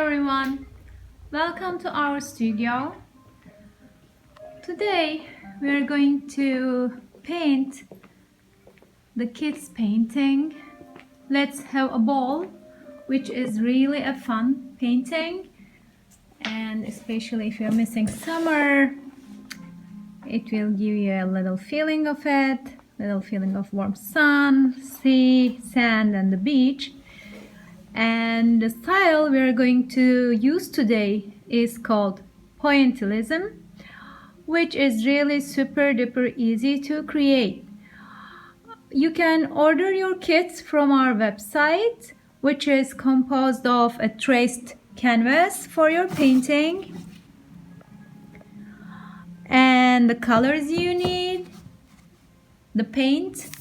everyone, welcome to our studio. Today we are going to paint the kids painting. Let's have a ball, which is really a fun painting, and especially if you're missing summer, it will give you a little feeling of it, little feeling of warm sun, sea, sand and the beach. And the style we are going to use today is called pointillism, which is really super duper easy to create. You can order your kits from our website, which is composed of a traced canvas for your painting and the colors you need, the paint,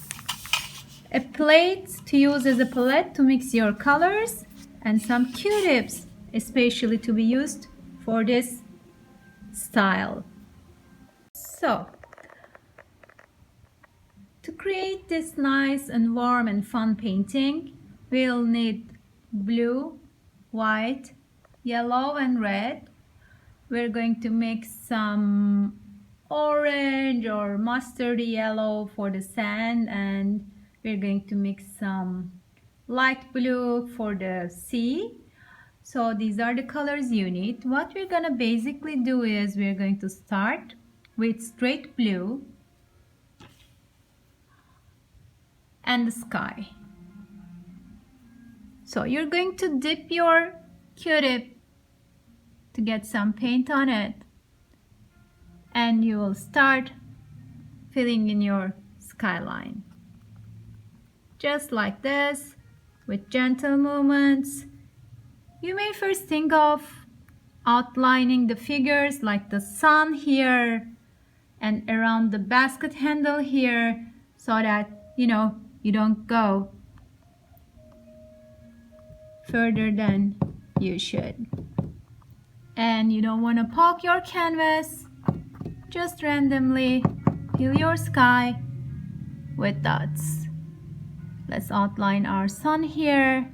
a plate to use as a palette to mix your colors, and some Q-tips, especially to be used for this style. So, to create this nice and warm and fun painting, we'll need blue, white, yellow and red. We're going to mix some orange or mustardy yellow for the sand, and we're going to mix some light blue for the sea. So these are the colors you need. What we're gonna basically do is we're going to start with straight blue and the sky. So you're going to dip your Q-tip to get some paint on it, and you will start filling in your skyline. Just like this, with gentle movements. You may first think of outlining the figures like the sun here and around the basket handle here, so that you don't go further than you should. And you don't want to poke your canvas. Just randomly fill your sky with dots. Let's outline our sun here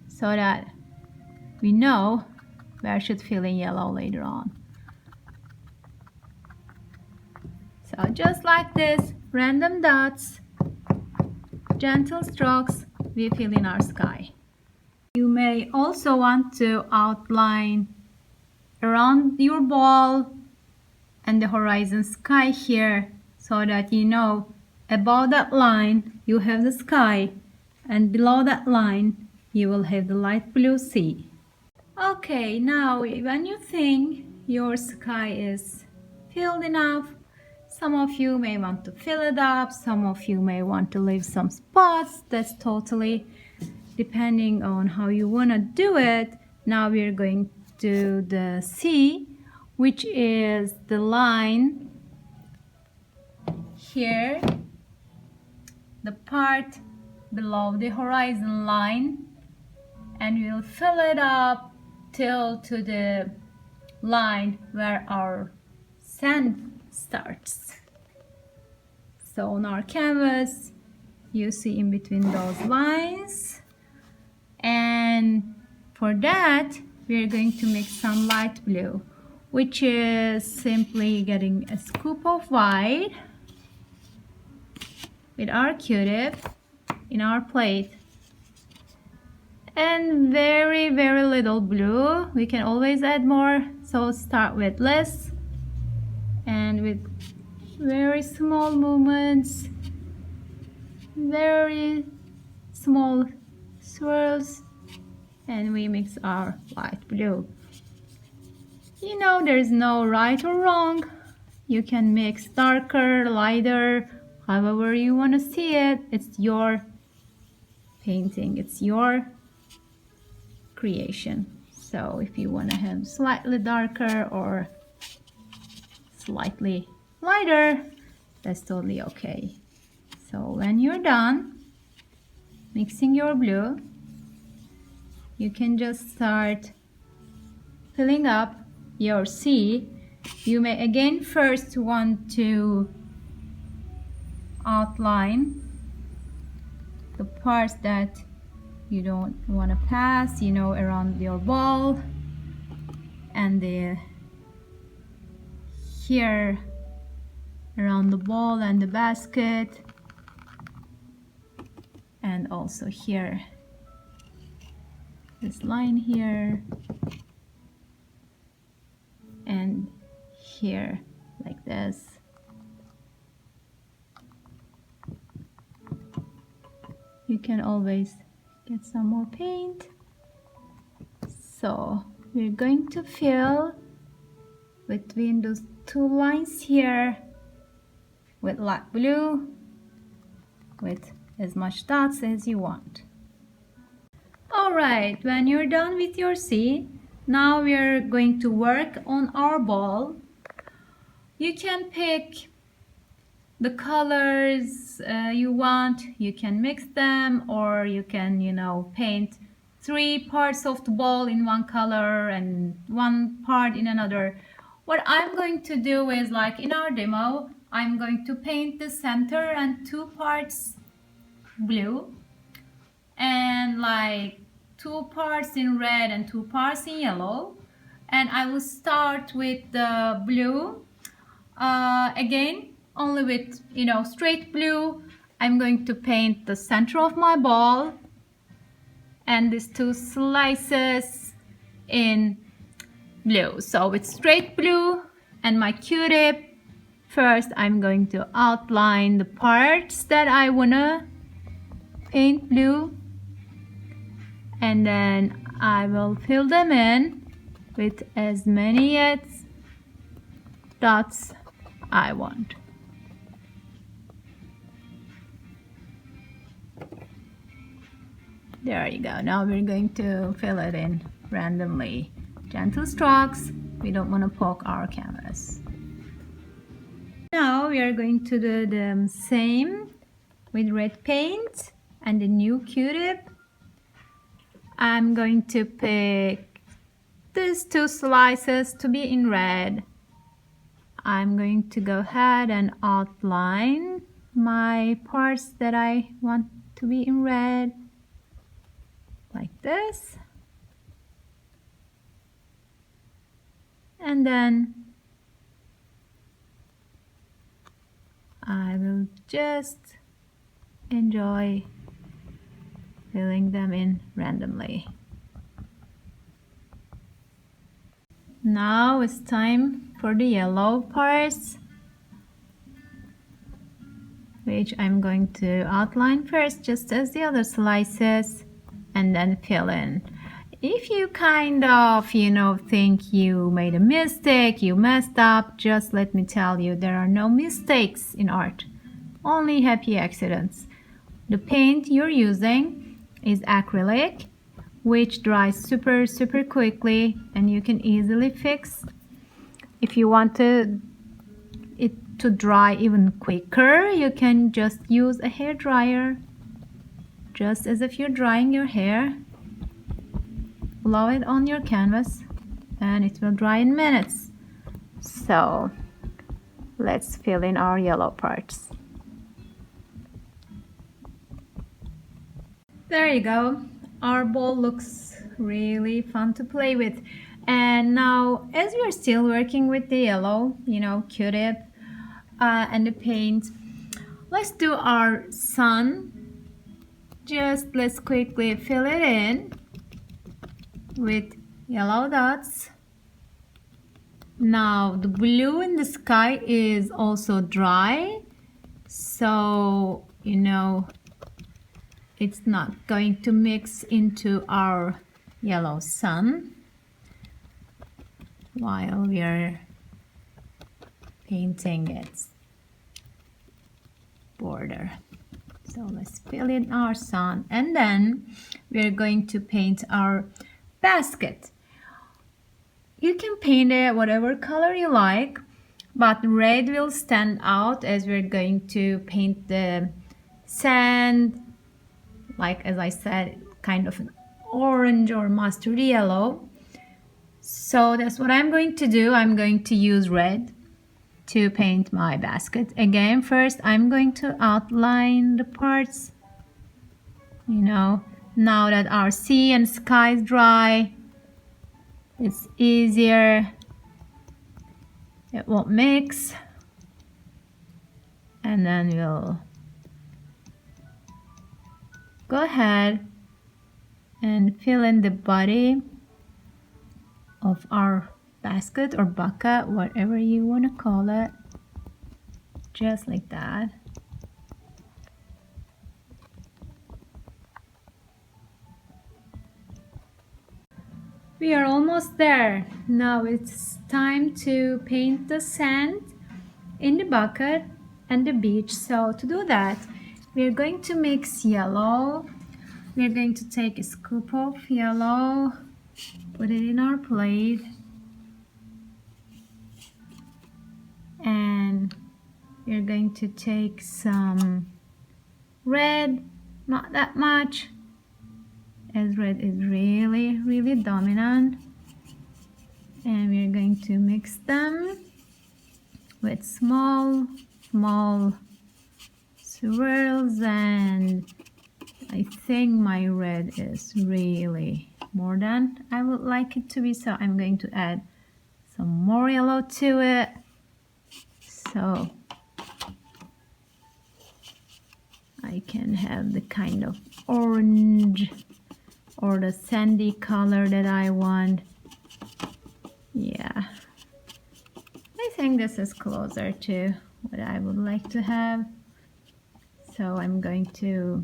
so that we know where should fill in yellow later on. So just like this, random dots, gentle strokes, we fill in our sky. You may also want to outline around your ball and the horizon sky here, so that you know above that line you have the sky, and below that line you will have the light blue sea. Okay, now when you think your sky is filled enough, some of you may want to fill it up, some of you may want to leave some spots. That's totally depending on how you want to do it. Now we're going to the sea, which is the line here, the part below the horizon line, and we'll fill it up till to the line where our sand starts. So on our canvas you see in between those lines, and for that we're going to mix some light blue, which is simply getting a scoop of white with our Q-tip in our plate, and very little blue. We can always add more, so start with less and with very small movements, very small swirls, and we mix our light blue. There's no right or wrong. You can mix darker, lighter, however you want to see it. It's your painting, it's your creation. So if you want to have slightly darker or slightly lighter, that's totally okay. So when you're done mixing your blue, you can just start filling up your sea. You may again first want to outline the parts that you don't want to pass, you know, around your ball, and here around the ball and the basket, and also here, this line here, and here like this. You can always get some more paint. So we're going to fill between those two lines here with light blue, with as much dots as you want. Alright, when you're done with your C, now we're going to work on our ball. You can pick the colors you want, you can mix them, or you can, you know, paint 3 parts of the ball in one color and 1 part in another. What I'm going to do is, like in our demo, I'm going to paint the center and 2 parts blue, and like 2 parts in red and 2 parts in yellow. And I will start with the blue again, only with, you know, straight blue. I'm going to paint the center of my ball and these 2 slices in blue. So with straight blue and my Q-tip, first I'm going to outline the parts that I wanna paint blue, and then I will fill them in with as many dots I want. There you go. Now we're going to fill it in randomly. Gentle strokes. We don't want to poke our canvas. Now we are going to do the same with red paint and the new Q-tip. I'm going to pick these 2 slices to be in red. I'm going to go ahead and outline my parts that I want to be in red, like this. And then I will just enjoy filling them in randomly. Now it's time for the yellow parts, which I'm going to outline first, just as the other slices, and then fill in. If you kind of, you know, think you made a mistake, you messed up, just let me tell you, there are no mistakes in art, only happy accidents. The paint you're using is acrylic, which dries super quickly, and you can easily fix. If you want it to dry even quicker, you can just use a hair dryer, just as if you're drying your hair. Blow it on your canvas and it will dry in minutes. So let's fill in our yellow parts. There you go. Our ball looks really fun to play with. And now, as we are still working with the yellow, you know, Q-tip and the paint, let's do our sun. Just let's quickly fill it in with yellow dots. Now the blue in the sky is also dry, so you know it's not going to mix into our yellow sun while we are painting its border. So let's fill in our sun, and then we're going to paint our basket. You can paint it whatever color you like, but red will stand out as we're going to paint the sand, like as I said, kind of an orange or mustard yellow. So that's what I'm going to do. I'm going to use red to paint my basket. Again, first I'm going to outline the parts, you know, Now that our sea and sky is dry, it's easier. It won't mix. And then we'll go ahead and fill in the body of our basket or bucket, whatever you want to call it, just like that. We are almost there. Now it's time to paint the sand in the bucket and the beach. So to do that, we're going to mix yellow. We're going to take a scoop of yellow, put it in our plate, and we're going to take some red, not that much, as red is really dominant, and we're going to mix them with small swirls. And I think my red is really more than I would like it to be, so I'm going to add some more yellow to it. So I can have the kind of orange or the sandy color that I want. Yeah, I think this is closer to what I would like to have. So I'm going to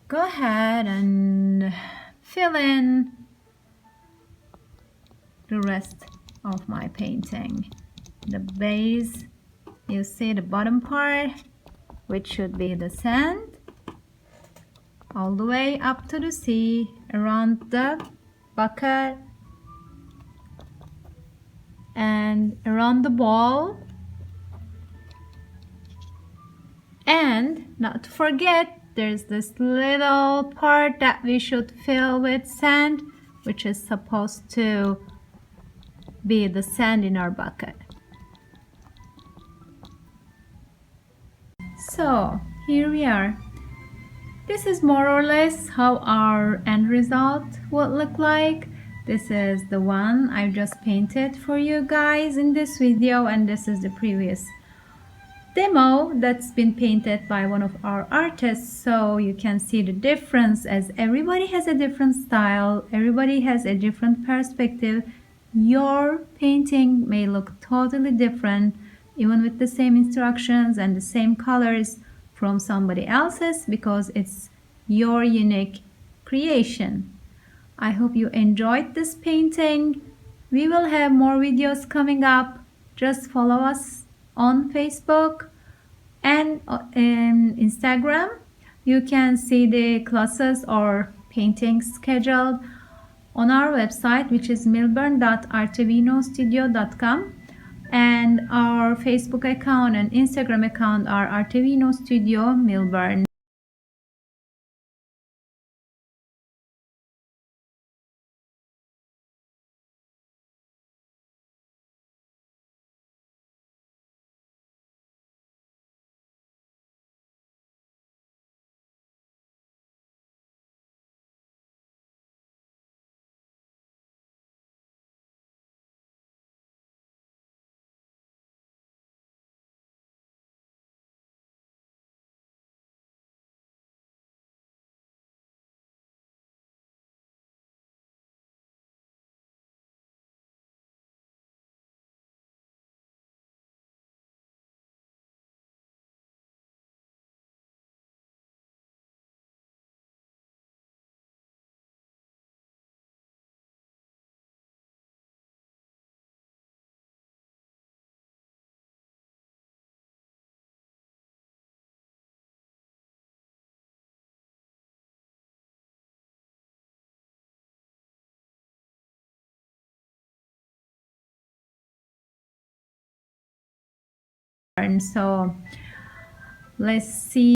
go ahead and fill in the rest of my painting. The base, you see the bottom part, which should be the sand, all the way up to the sea, around the bucket, and around the ball. And not to forget, there's this little part that we should fill with sand, which is supposed to be the sand in our bucket. So here we are. This is more or less how our end result would look like. This is the one I just painted for you guys in this video, and this is the previous demo that's been painted by one of our artists. So you can see the difference, as everybody has a different style, everybody has a different perspective. Your painting may look totally different even with the same instructions and the same colors from somebody else's, because it's your unique creation. I hope you enjoyed this painting. We will have more videos coming up. Just follow us on Facebook and Instagram. You can see the classes or paintings scheduled on our website, which is milburn.artevinostudio.com, and our Facebook account and Instagram account are Artevino Studio Milburn. So let's see